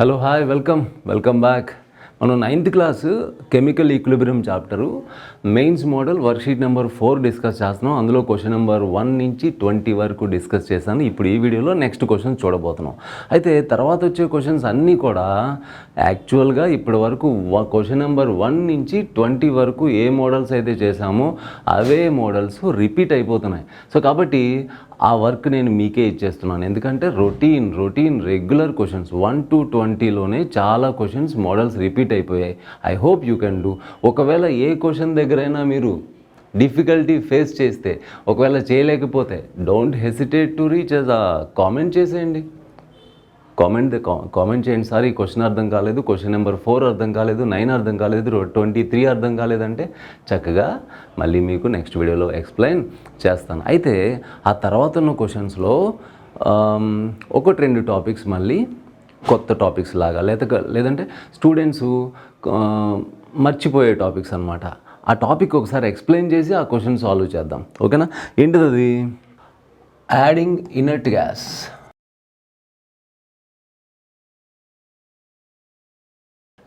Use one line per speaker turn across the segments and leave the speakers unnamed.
Hello hi welcome back. మనం 9th class chemical equilibrium chapter mains model worksheet number 4 discuss చేస్తున్నాం. అందులో question number 1 నుంచి 20 వరకు discuss చేశాను. ఇప్పుడు ఈ వీడియోలో నెక్స్ట్ క్వశ్చన్ చూడబోతున్నాం. అయితే తర్వాత వచ్చే క్వశ్చన్స్ అన్నీ కూడా యాక్చువల్గా ఇప్పటి వరకు క్వశ్చన్ నెంబర్ 1 నుంచి 20 వరకు ఏ మోడల్స్ అయితే చేశామో అవే మోడల్స్ రిపీట్ అయిపోతున్నాయి. సో కాబట్టి ఆ వర్క్ నేను మీకే ఇచ్చేస్తున్నాను. ఎందుకంటే రొటీన్ రెగ్యులర్ క్వశ్చన్స్ 1 to 20లోనే చాలా క్వశ్చన్స్ మోడల్స్ రిపీట్ అయిపోయాయి. I hope you can do. ఒకవేళ ఏ క్వశ్చన్ దగ్గరైనా మీరు డిఫికల్టీ ఫేస్ చేస్తే, ఒకవేళ చేయలేకపోతే don't hesitate to reach us comment చేసేయండి. కామెంట్ చేయండి. సార్ ఈ క్వశ్చన్ అర్థం కాలేదు, క్వశ్చన్ నెంబర్ 4 అర్థం కాలేదు, 9 అర్థం కాలేదు, 23 అర్థం కాలేదంటే చక్కగా మళ్ళీ మీకు నెక్స్ట్ వీడియోలో ఎక్స్ప్లెయిన్ చేస్తాను. అయితే ఆ తర్వాత ఉన్న క్వశ్చన్స్లో 1-2 టాపిక్స్ మళ్ళీ కొత్త టాపిక్స్ లాగా లేదంటే స్టూడెంట్స్ మర్చిపోయే టాపిక్స్ అనమాట. ఆ టాపిక్ ఒకసారి ఎక్స్ప్లెయిన్ చేసి ఆ క్వశ్చన్ సాల్వ్ చేద్దాం. ఓకేనా? ఏంటిది అది? Adding inert gas.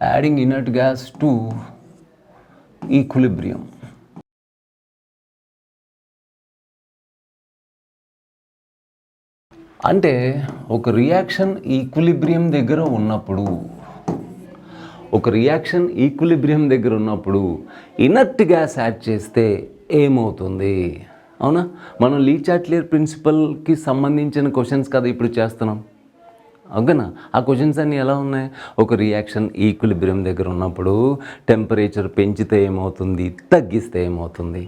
Adding inert gas to equilibrium. అంటే ఒక రియాక్షన్ ఈక్విలిబ్రియం దగ్గర ఉన్నప్పుడు ఇనర్ట్ గ్యాస్ యాడ్ చేస్తే ఏమవుతుంది? అవునా? మనం లీ చాట్లియర్ ప్రిన్సిపల్కి సంబంధించిన క్వశ్చన్స్ కదా ఇప్పుడు చేస్తున్నాం. ఓకేనా? ఆ క్వశ్చన్స్ అన్నీ ఎలా ఉన్నాయి? ఒక రియాక్షన్ ఈక్విలిబ్రియం దగ్గర ఉన్నప్పుడు టెంపరేచర్ పెంచితే ఏమవుతుంది, తగ్గిస్తే ఏమవుతుంది?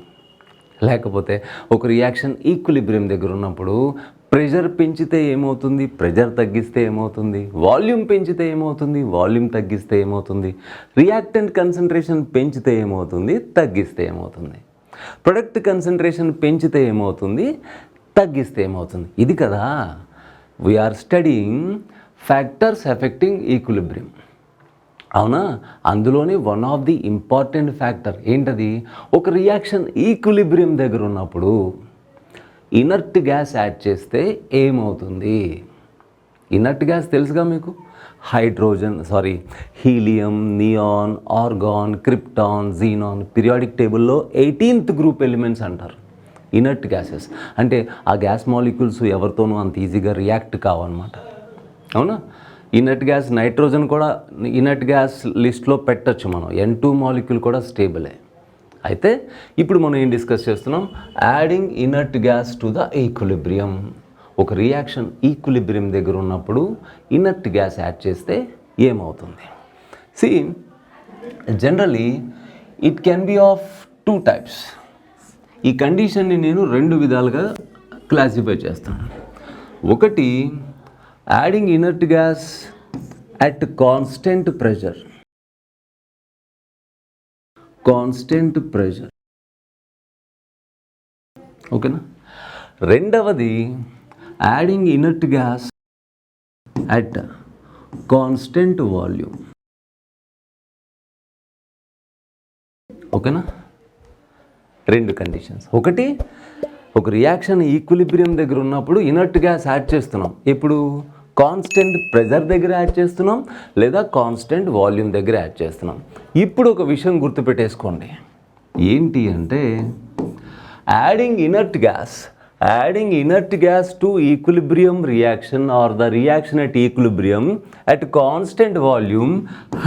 లేకపోతే ఒక రియాక్షన్ ఈక్విలిబ్రియం దగ్గర ఉన్నప్పుడు ప్రెషర్ పెంచితే ఏమవుతుంది, ప్రెషర్ తగ్గిస్తే ఏమవుతుంది? వాల్యూమ్ పెంచితే ఏమవుతుంది, వాల్యూమ్ తగ్గిస్తే ఏమవుతుంది? రియాక్టెంట్ కన్సంట్రేషన్ పెంచితే ఏమవుతుంది, తగ్గిస్తే ఏమవుతుంది? ప్రొడక్ట్ కన్సంట్రేషన్ పెంచితే ఏమవుతుంది, తగ్గిస్తే ఏమవుతుంది? ఇది కదా we are studying factors affecting equilibrium. అవునా? అందులోనే one of the important factor ఏంటది? ఒక రియాక్షన్ ఈక్విలిబ్రియం దగ్గర ఉన్నప్పుడు ఇనర్ట్ గ్యాస్ యాడ్ చేస్తే ఏమవుతుంది? ఇనర్ట్ గ్యాస్ తెలుసుగా మీకు. Helium, neon, organ, krypton, xenon periodic టేబుల్లో 18th గ్రూప్ ఎలిమెంట్స్ అంటారు ఇనర్ట్ గ్యాసెస్. అంటే ఆ గ్యాస్ మాలిక్యూల్స్ ఎవరితోనూ అంత ఈజీగా రియాక్ట్ కావన్నమాట. అవునా? ఇనర్ట్ గ్యాస్ నైట్రోజన్ కూడా ఇనర్ట్ గ్యాస్ లిస్ట్లో పెట్టచ్చు మనం. N2 మాలిక్యూల్ కూడా స్టేబులే. అయితే ఇప్పుడు మనం ఏం డిస్కస్ చేస్తున్నాం? Adding inert gas to the equilibrium. ఒక రియాక్షన్ ఈక్విలిబ్రియం దగ్గర ఉన్నప్పుడు ఇనర్ట్ గ్యాస్ యాడ్ చేస్తే ఏమవుతుంది? See generally it can be of 2 types. ఈ కండిషన్ని నేను 2 విధాలుగా క్లాసిఫై చేస్తాను. ఒకటి, adding inert gas at constant pressure. ఓకేనా? రెండవది, adding inert gas at constant volume. ఓకేనా? 2 కండిషన్స్. ఒకటి, ఒక రియాక్షన్ ఈక్విలిబ్రియం దగ్గర ఉన్నప్పుడు ఇనర్ట్ గ్యాస్ యాడ్ చేస్తున్నాం. ఇప్పుడు కాన్స్టెంట్ ప్రెషర్ దగ్గర యాడ్ చేస్తున్నాం, లేదా కాన్స్టెంట్ వాల్యూమ్ దగ్గర యాడ్ చేస్తున్నాం. ఇప్పుడు ఒక విషయం గుర్తుపెట్టేసుకోండి. ఏంటి అంటే adding inert gas to equilibrium reaction or the reaction at equilibrium at constant volume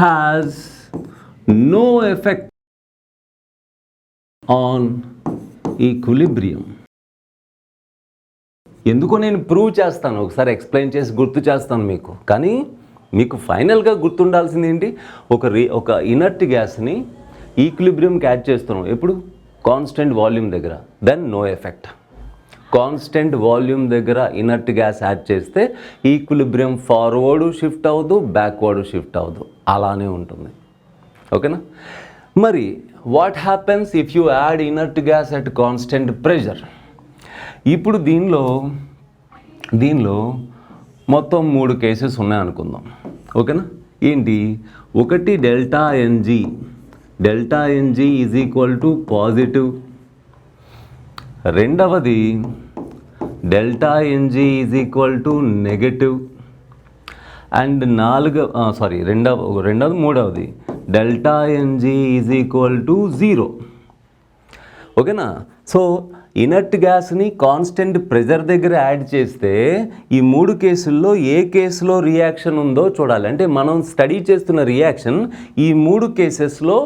has no effect on equilibrium. ఎందుకో నేను ప్రూవ్ చేస్తాను, ఒకసారి ఎక్స్ప్లెయిన్ చేసి గుర్తు చేస్తాను మీకు. కానీ మీకు ఫైనల్గా గుర్తుండాల్సింది ఏంటి? ఒక ఇనర్ట్ గ్యాస్ని ఈక్విలిబ్రియంకి యాడ్ చేస్తున్నాం. ఎప్పుడు? కాన్స్టెంట్ వాల్యూమ్ దగ్గర. Then no effect. Constant volume దగ్గర ఇనర్ట్ గ్యాస్ యాడ్ చేస్తే ఈక్విలిబ్రియం ఫార్వర్డ్ షిఫ్ట్ అవ్వదు, బ్యాక్వర్డ్ షిఫ్ట్ అవ్వదు, అలానే ఉంటుంది. ఓకేనా? మరి what happens if you add inert gas at constant pressure? ఇప్పుడు దీనిలో మొత్తం 3 కేసెస్ ఉన్నాయనుకుందాం. ఓకేనా? ఏంటి? ఒకటి, delta NG is equal to positive. రెండవది, delta NG is equal to negative. And మూడవది delta NG is equal to 0. ఓకేనా? సో ఇనర్ట్ గ్యాస్ని కాన్స్టెంట్ ప్రెజర్ దగ్గర యాడ్ చేస్తే ఈ 3 కేసుల్లో ఏ కేసులో రియాక్షన్ ఉందో చూడాలి. అంటే మనం స్టడీ చేస్తున్న రియాక్షన్ ఈ 3 కేసెస్లో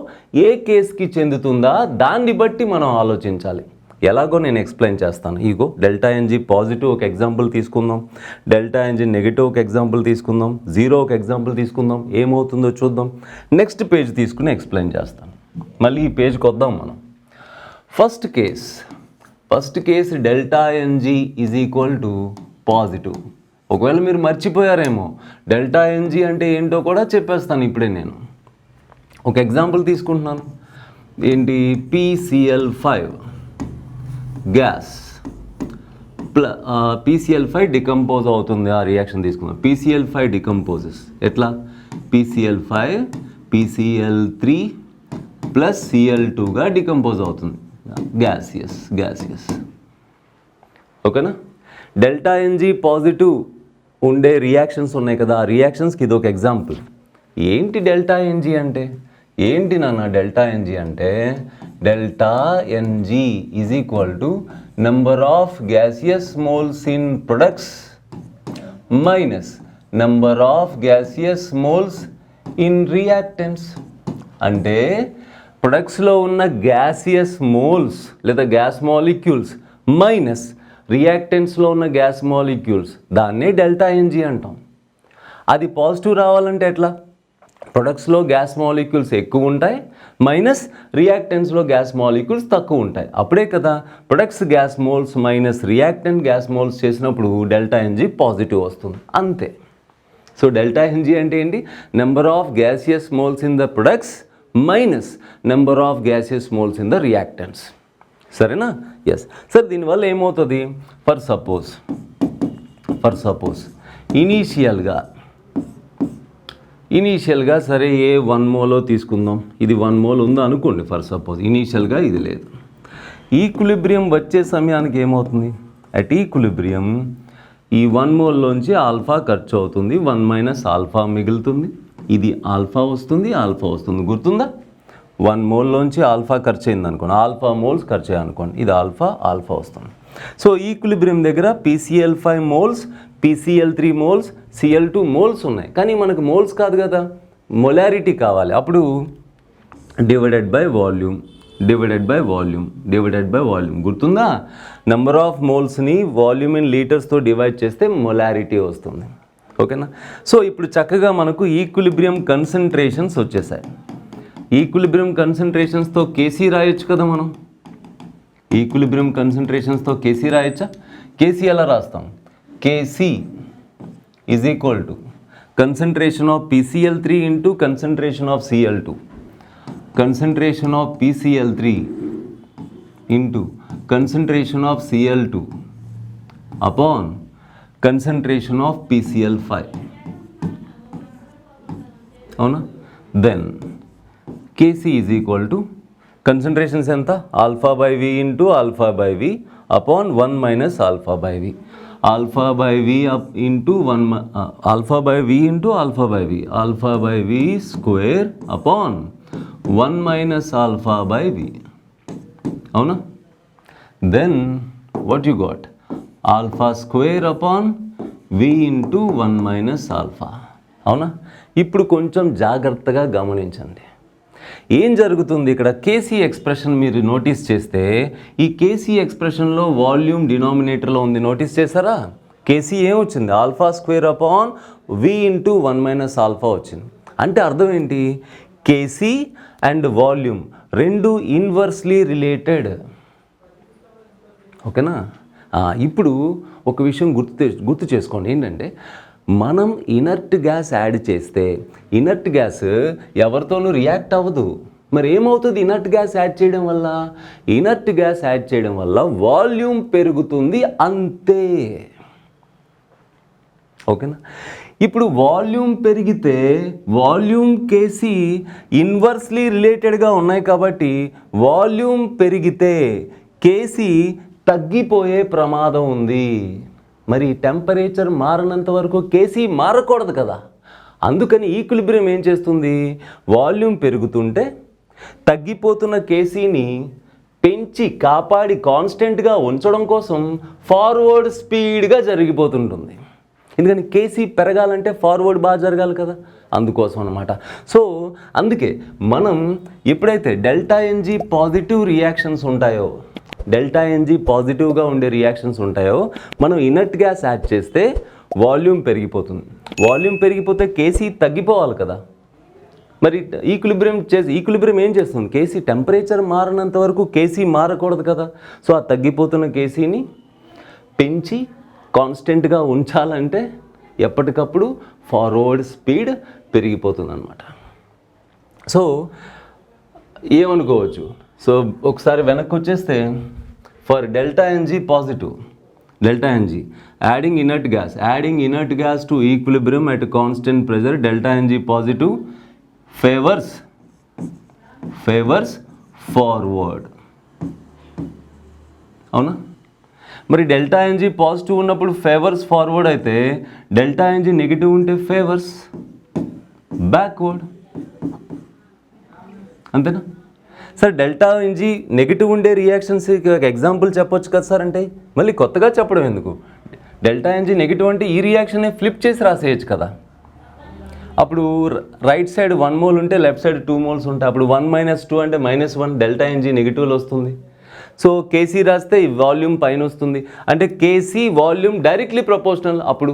ఏ కేసుకి చెందుతుందా దాన్ని బట్టి మనం ఆలోచించాలి. ఎలాగో నేను ఎక్స్ప్లెయిన్ చేస్తాను. ఇగో డెల్టా ఎన్జీ పాజిటివ్ ఒక ఎగ్జాంపుల్ తీసుకుందాం, డెల్టా ఎన్జీ నెగిటివ్ ఒక ఎగ్జాంపుల్ తీసుకుందాం, 0 ఒక ఎగ్జాంపుల్ తీసుకుందాం. ఏమవుతుందో చూద్దాం. నెక్స్ట్ పేజ్ తీసుకుని ఎక్స్ప్లెయిన్ చేస్తాను. మళ్ళీ ఈ పేజ్కి వద్దాం మనం. First case delta NG is equal to positive. ఒకవేళ మీరు మర్చిపోయారేమో డెల్టా ఎన్జీ అంటే ఏంటో కూడా చెప్పేస్తాను ఇప్పుడే. నేను ఒక ఎగ్జాంపుల్ తీసుకుంటున్నాను. ఏంటి? PCl5 గ్యాస్ PCl5 డికంపోజ్ అవుతుంది. ఆ రియాక్షన్ తీసుకుందాం. PCl5 డికంపోజెస్ ఎట్లా? PCl5 PCl3 ప్లస్ Cl2గా డికంపోజ్ అవుతుంది. గ్యాసియస్. ఓకేనా? డెల్టా ఎన్జీ పాజిటివ్ ఉండే రియాక్షన్స్ ఉన్నాయి కదా, ఆ రియాక్షన్స్కి ఇది ఒక ఎగ్జాంపుల్. ఏంటి డెల్టా ఎన్జీ అంటే? ఏంటి నాన్న డెల్టా ఎన్జీ అంటే? Delta NG is equal to number of gaseous moles in products minus number of gaseous moles in reactants. అంటే ప్రొడక్ట్స్లో ఉన్న గ్యాసియస్ మోల్స్ లేదా గ్యాస్ మాలిక్యూల్స్ మైనస్ రియాక్టెంట్స్లో ఉన్న గ్యాస్ మాలిక్యూల్స్, దాన్నే డెల్టా ఎన్జీ అంటాం. అది పాజిటివ్ రావాలంటే ఎట్లా? ప్రొడక్ట్స్లో గ్యాస్ మాలిక్యూల్స్ ఎక్కువ ఉంటాయి మైనస్ రియాక్టెంట్స్లో గ్యాస్ మాలిక్యూల్స్ తక్కువ ఉంటాయి. అప్పుడే కదా products gas moles minus reactant gas moles చేసినప్పుడు డెల్టా ఎన్జీ పాజిటివ్ వస్తుంది. అంతే. సో డెల్టా ఎన్జీ అంటే ఏంటి? Number of gaseous moles in the products minus number of gaseous moles in the reactants. సరేనా? Yes sir. దీనివల్ల ఏమవుతుంది? ఫర్ సపోజ్ ఇనీషియల్గా సరే ఏ 1 మోలో తీసుకుందాం. ఇది 1 మోల్ ఉందో అనుకోండి. ఫర్ సపోజ్ ఇనీషియల్గా ఇది లేదు. ఈక్విలిబ్రియం వచ్చే సమయానికి ఏమవుతుంది? అట్ ఈక్విలిబ్రియం ఈ 1 మోల్లోంచి ఆల్ఫా ఖర్చు అవుతుంది, 1 మైనస్ ఆల్ఫా మిగులుతుంది. ఇది ఆల్ఫా వస్తుంది. గుర్తుందా? 1 మోల్లోంచి ఆల్ఫా ఖర్చు అయింది అనుకోండి, ఆల్ఫా మోల్స్ ఖర్చు అయ్యాయి అనుకోండి, ఇది ఆల్ఫా వస్తుంది. సో ఈక్విలిబ్రియం దగ్గర PCl5 moles, PCl3 moles, Cl2 moles ఉన్నాయి. కానీ మనకు మోల్స్ కాదు కదా, మొలారిటీ కావాలి. అప్పుడు డివైడెడ్ బై వాల్యూమ్. గుర్తుందా? నెంబర్ ఆఫ్ మోల్స్ని వాల్యూమ్ ఇన్ లీటర్స్తో డివైడ్ చేస్తే మొలారిటీ వస్తుంది. ఓకేనా? సో ఇప్పుడు చక్కగా మనకు ఈక్విలిబ్రియం కన్సంట్రేషన్స్ వచ్చేసాయి. ఈక్విలిబ్రియం కన్సంట్రేషన్స్తో కేసీ రాయొచ్చు కదా మనం. ఈక్విలిబ్రియం కన్సంట్రేషన్స్తో కేసీ రాయొచ్చా? కేసీ ఎలా రాస్తాం? KC is equal to concentration of PCl3 into concentration of Cl2. Concentration of PCl3 into concentration of Cl2 upon concentration of PCl5. అవునా? Then KC is equal to concentrations ఎంత? Alpha by V into alpha by V upon 1 minus alpha by V. Alpha by V into alpha by V square upon 1 minus alpha by V. అవునా? Then what you got? Alpha square upon V into 1 minus alpha. అవునా? ఇప్పుడు కొంచెం జాగ్రత్తగా గమనించండి ఏం జరుగుతుంది ఇక్కడ. KC expression మీరు నోటీస్ చేస్తే ఈ కేసీ ఎక్స్ప్రెషన్లో వాల్యూమ్ డినామినేటర్లో ఉంది. నోటీస్ చేశారా? కేసీ ఏమొచ్చింది? Alpha square upon V into 1 minus alpha వచ్చింది. అంటే అర్థం ఏంటి? కేసీ అండ్ వాల్యూమ్ రెండు ఇన్వర్స్లీ రిలేటెడ్. ఓకేనా? ఇప్పుడు ఒక విషయం గుర్తు చేసుకోండి. ఏంటంటే మనం ఇనర్ట్ గ్యాస్ యాడ్ చేస్తే ఇనర్ట్ గ్యాస్ ఎవరితోనూ రియాక్ట్ అవ్వదు. మరి ఏమవుతుంది ఇనర్ట్ గ్యాస్ యాడ్ చేయడం వల్ల? ఇనర్ట్ గ్యాస్ యాడ్ చేయడం వల్ల వాల్యూమ్ పెరుగుతుంది, అంతే. ఓకేనా? ఇప్పుడు వాల్యూమ్ పెరిగితే వాల్యూమ్ కేసీ ఇన్వర్స్లీ రిలేటెడ్గా ఉన్నాయి కాబట్టి వాల్యూమ్ పెరిగితే కేసీ తగ్గిపోయే ప్రమాదం ఉంది. మరి టెంపరేచర్ మారినంత వరకు కేసీ మారకూడదు కదా. అందుకని ఈక్విలిబ్రియం ఏం చేస్తుంది, వాల్యూమ్ పెరుగుతుంటే తగ్గిపోతున్న కేసీని పెంచి కాపాడి కాన్స్టెంట్గా ఉంచడం కోసం ఫార్వర్డ్ స్పీడ్గా జరిగిపోతుంటుంది. ఎందుకని కేసీ పెరగాలంటే ఫార్వర్డ్ బాగా జరగాలి కదా, అందుకోసం అనమాట. సో అందుకే మనం ఎప్పుడైతే డెల్టా ఎన్జీ పాజిటివ్ రియాక్షన్స్ ఉంటాయో, డెల్టా ఎన్జీ పాజిటివ్గా ఉండే రియాక్షన్స్ ఉంటాయో, మనం ఇనర్ట్ గ్యాస్ యాడ్ చేస్తే వాల్యూమ్ పెరిగిపోతుంది. వాల్యూమ్ పెరిగిపోతే కేసీ తగ్గిపోవాలి కదా. మరి ఈక్విలిబ్రియం ఏం చేస్తుంది, కేసీ టెంపరేచర్ మారినంత వరకు కేసీ మారకూడదు కదా. సో ఆ తగ్గిపోతున్న కేసీని పెంచి కాన్స్టెంట్గా ఉంచాలంటే ఎప్పటికప్పుడు ఫార్వర్డ్ స్పీడ్ పెరిగిపోతుంది అనమాట. సో ఏమనుకోవచ్చు, సో ఒకసారి వెనక్కి వచ్చేస్తే for delta NG positive, delta NG adding inert gas to equilibrium at constant pressure, delta NG positive favours forward. అవునా? మరి డెల్టా ఎన్జీ పాజిటివ్ ఉన్నప్పుడు ఫేవర్స్ ఫార్వర్డ్ అయితే, డెల్టా ఎన్జీ నెగిటివ్ ఉంటే ఫేవర్స్ బ్యాక్వర్డ్. అంతేనా sir? Delta NG negative ఉండే reactions example చెప్పొచ్చు కదా sir అంటే, మళ్ళీ కొత్తగా చెప్పడం ఎందుకు? డెల్టా ఎన్జీ నెగిటివ్ అంటే ఈ రియాక్షన్ని ఫ్లిప్ చేసి రాసేయచ్చు కదా. అప్పుడు రైట్ సైడ్ 1 మోల్ ఉంటే లెఫ్ట్ సైడ్ 2 మోల్స్ ఉంటాయి. అప్పుడు 1 - 2 అంటే -1, డెల్టా ఎన్జీ నెగిటివ్లో వస్తుంది. సో కేసీ రాస్తే ఈ వాల్యూమ్ పైన వస్తుంది, అంటే కేసీ వాల్యూమ్ డైరెక్ట్లీ ప్రపోర్షనల్. అప్పుడు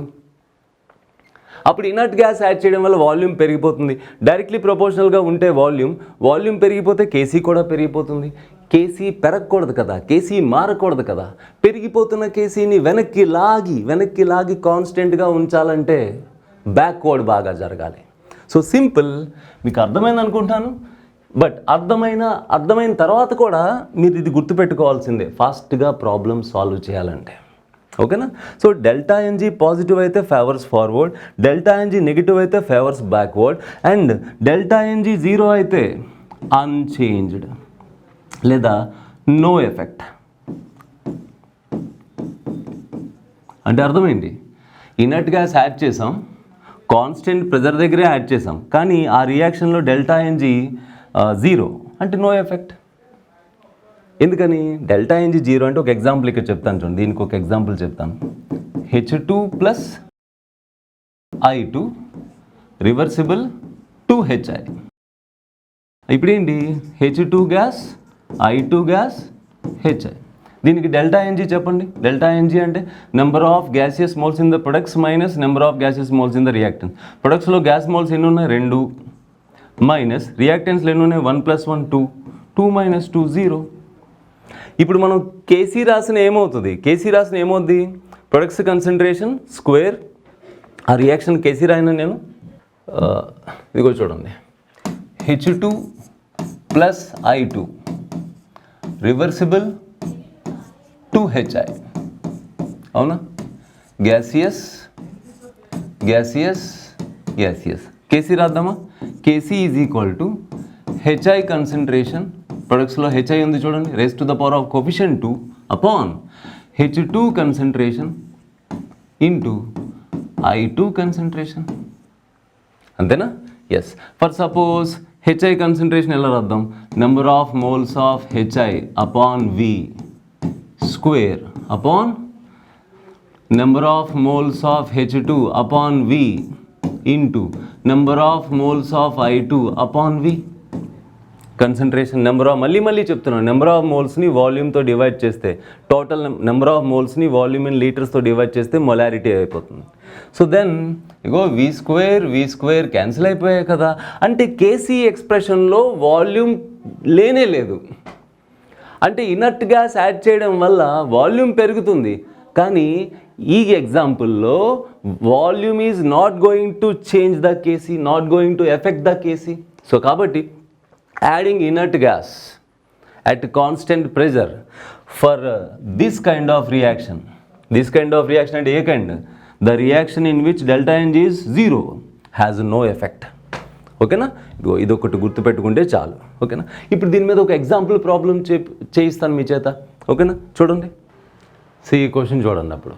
ఇనర్ట్ గ్యాస్ యాడ్ చేయడం వల్ల వాల్యూమ్ పెరిగిపోతుంది. డైరెక్ట్లీ ప్రపోర్షనల్గా ఉంటే వాల్యూమ్ పెరిగిపోతే కేసీ కూడా పెరిగిపోతుంది. కేసీ పెరగకూడదు కదా, కేసీ మారకూడదు కదా. పెరిగిపోతున్న కేసీని వెనక్కి లాగి కాన్స్టెంట్గా ఉంచాలంటే బ్యాక్వర్డ్ బాగా జరగాలి. సో సింపుల్, మీకు అర్థమైంది అనుకుంటాను. బట్ అర్థమైన తర్వాత కూడా మీరు ఇది గుర్తుపెట్టుకోవాల్సిందే, ఫాస్ట్గా ప్రాబ్లమ్ సాల్వ్ చేయాలంటే. ఓకేనా? సో డెల్టా ఎన్జీ పాజిటివ్ అయితే favours forward, delta NG negative అయితే favours backward, and delta NG 0 అయితే అన్చేంజ్డ్ లేదా నో ఎఫెక్ట్. అంటే అర్థమైంది, ఇనర్ట్ గ్యాస్ యాడ్ చేసాం, కాన్స్టెంట్ ప్రెజర్ దగ్గరే యాడ్ చేసాం, కానీ ఆ రియాక్షన్లో డెల్టా ఎన్జీ 0 అంటే నో ఎఫెక్ట్. ఎందుకని? డెల్టా ఎన్జీ 0 అంటే ఒక ఎగ్జాంపుల్ ఇక్కడ చెప్తాను చూడండి. దీనికి ఒక ఎగ్జాంపుల్ చెప్తాను. H2 + I2 reversible 2HI. ఇప్పుడేంటి, H2 gas, I2 gas, HI. దీనికి డెల్టా ఎన్జీ చెప్పండి. డెల్టా ఎన్జీ అంటే number of gaseous moles in the products minus number of gaseous moles in the reactants. ప్రొడక్ట్స్లో గ్యాస్ మోల్స్ ఎన్ని ఉన్నాయి? 2 minus రియాక్టెన్స్లో ఎన్ని ఉన్నాయి? 1 + 1 2, 2 - 2 0. ఇప్పుడు మనం కేసీ రాసిన ఏమవుతుంది? Products concentration square. ఆ రియాక్షన్ కేసీ రాయినా నేను, ఇదిగో చూడండి, H2 + I2 రివర్సిబుల్ 2HI. అవునా? గ్యాసియస్ కేసీ రాద్దామా? KC is equal to HI concentration, ప్రొడక్ట్స్లో HI ఉంది చూడండి, raise to the power of coefficient 2 upon H2 concentration into I2 concentration. అంతేనా? Yes. For suppose HI concentration ఎలా రాద్దాం? Number of moles of HI upon V square upon number of moles of H2 upon V into number of moles of I2 upon V. Concentration number of, మళ్ళీ చెప్తున్నాను, number of మోల్స్ని వాల్యూమ్తో divide చేస్తే, total number of మోల్స్ని volume in లీటర్స్తో divide చేస్తే molarity అయిపోతుంది. So then ఇగో V స్క్వేర్ క్యాన్సిల్ అయిపోయాయి కదా. అంటే కేసీ ఎక్స్ప్రెషన్లో వాల్యూమ్ లేనే లేదు. అంటే ఇనర్ట్ గ్యాస్ యాడ్ చేయడం వల్ల వాల్యూమ్ పెరుగుతుంది, కానీ ఈ ఎగ్జాంపుల్లో volume is not going to change the KC, not going to effect the KC. So కాబట్టి adding inert gas at constant pressure for this kind of reaction అంటే ఏ kind? The reaction in which delta Ng is 0 has no effect. ఓకేనా? ఇది ఒకటి గుర్తుపెట్టుకుంటే చాలు. ఓకేనా? ఇప్పుడు దీని మీద ఒక ఎగ్జాంపుల్ ప్రాబ్లం చేయిస్తాను మీ చేత. ఓకేనా? చూడండి, ఈ క్వశ్చన్ చూడండి. అప్పుడు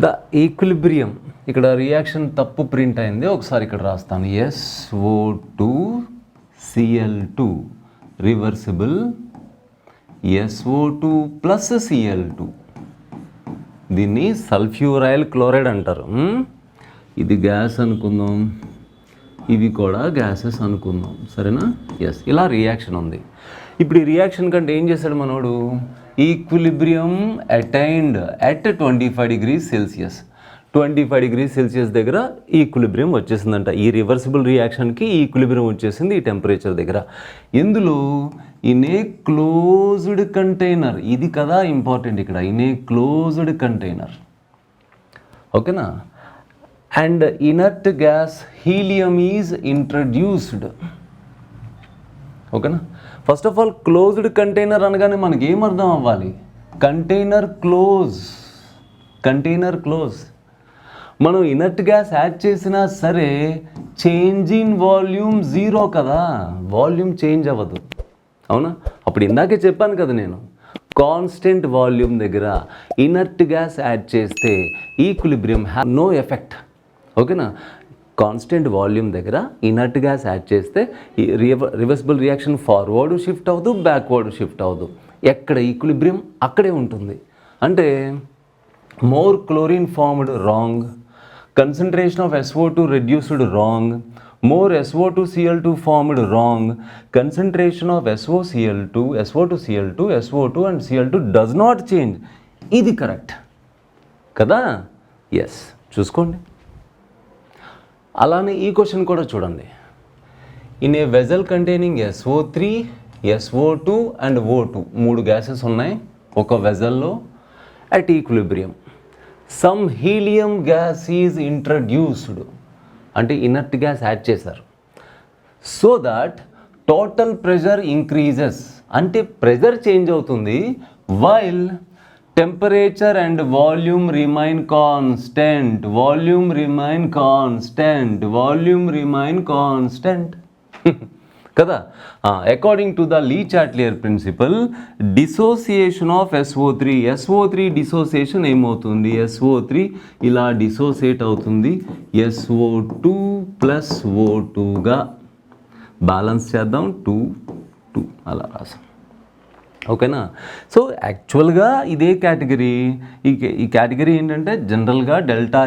ద ఈక్విలిబ్రియం, ఇక్కడ రియాక్షన్ తప్పు ప్రింట్ అయింది, ఒకసారి ఇక్కడ రాస్తాను. SO2 Cl2 reversible SO2 plus Cl2, దీన్ని సల్ఫ్యూరైల్ క్లోరైడ్ అంటారు. ఇది గ్యాస్ అనుకుందాం, ఇవి కూడా గ్యాసెస్ అనుకుందాం, సరేనా? ఎస్, ఇలా రియాక్షన్ ఉంది. ఇప్పుడు ఈ రియాక్షన్ కంటే ఏం చేశాడు మనోడు? Equilibrium attained at 25 degrees Celsius. 25 degrees Celsius దగ్గర ఈక్విలిబ్రియం వచ్చేసిందంట. ఈ రివర్సిబుల్ రియాక్షన్కి ఈక్విలిబ్రియం వచ్చేసింది ఈ టెంపరేచర్ దగ్గర. ఇందులో ఇన్ ఏ క్లోజ్డ్ కంటైనర్, ఇది కదా ఇంపార్టెంట్ ఇక్కడ, ఇన్ ఏ క్లోజ్డ్ కంటైనర్, ఓకేనా? And inert gas helium is introduced, ఓకేనా? First of all closed container అనగానే మనకి ఏం అర్థం అవ్వాలి? Container close, container close. మనం ఇనర్ట్ గ్యాస్ యాడ్ చేసినా సరే చేంజ్ ఇన్ వాల్యూమ్ 0 కదా, వాల్యూమ్ చేంజ్ అవ్వదు, అవునా? అప్పుడు ఇందాకే చెప్పాను కదా నేను, కాన్స్టెంట్ వాల్యూమ్ దగ్గర ఇనర్ట్ గ్యాస్ యాడ్ చేస్తే ఈక్విలిబ్రియం హ్యావ్ నో ఎఫెక్ట్, ఓకేనా? కాన్స్టెంట్ వాల్యూమ్ దగ్గర ఇనర్ట్ గ్యాస్ యాడ్ చేస్తే రివర్సిబుల్ రియాక్షన్ ఫార్వర్డ్ షిఫ్ట్ అవ్వదు, బ్యాక్వర్డ్ షిఫ్ట్ అవ్వదు. ఎక్కడ ఈక్విలిబ్రియం అక్కడే ఉంటుంది. అంటే more chlorine formed wrong, concentration of SO2 reduced wrong, more SO2 Cl2 formed wrong, concentration of SO2 SO2 and Cl2 does not change, ఇది correct కదా? Yes, చూసుకోండి. అలానే ఈ క్వశ్చన్ కూడా చూడండి. In a vessel containing SO3 SO2 and O2, 3 gases ఉన్నాయి ఒక వెజల్లో at equilibrium. Some helium gas is introduced, అంటే ఇనర్ట్ గ్యాస్ యాడ్ చేశారు. So that total pressure increases, అంటే ప్రెషర్ చేంజ్ అవుతుంది, while temperature and volume remain constant, volume remain constant, volume remain constant కదా? According to the Le Chatelier principle, dissociation of SO3 dissociation ఏమవుతుంది? SO3 ఇలా dissociate అవుతుంది, SO2 plus O2గా balance చేద్దాం, 2 2 అలా రాసాం, ఓకేనా? సో యాక్చువల్గా ఇదే కేటగిరీ, ఈ కేటగిరీ ఏంటంటే జనరల్గా delta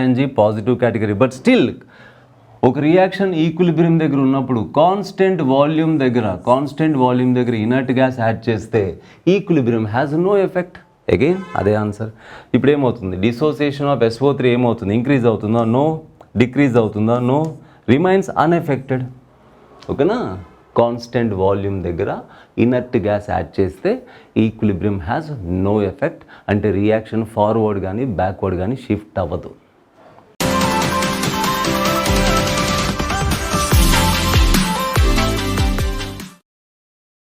NG positive category. But still ఒక రియాక్షన్ ఈక్విలిబ్రియం దగ్గర ఉన్నప్పుడు కాన్స్టెంట్ వాల్యూమ్ దగ్గర ఇనర్ట్ గ్యాస్ యాడ్ చేస్తే equilibrium has no effect. Again అదే ఆన్సర్. ఇప్పుడు ఏమవుతుంది? డిసోసియేషన్ ఆఫ్ SO3 ఏమవుతుంది? ఇంక్రీజ్ అవుతుందా? నో. డిక్రీజ్ అవుతుందా? నో. రిమైన్స్ అన్ఎఫెక్టెడ్, ఓకేనా? కాన్స్టెంట్ వాల్యూమ్ దగ్గర ఇనర్ట్ గ్యాస్ యాడ్ చేస్తే ఈక్విలిబ్రియం హ్యాస్ నో ఎఫెక్ట్, అంటే రియాక్షన్ ఫార్వర్డ్ కానీ బ్యాక్వర్డ్ కానీ షిఫ్ట్ అవ్వదు.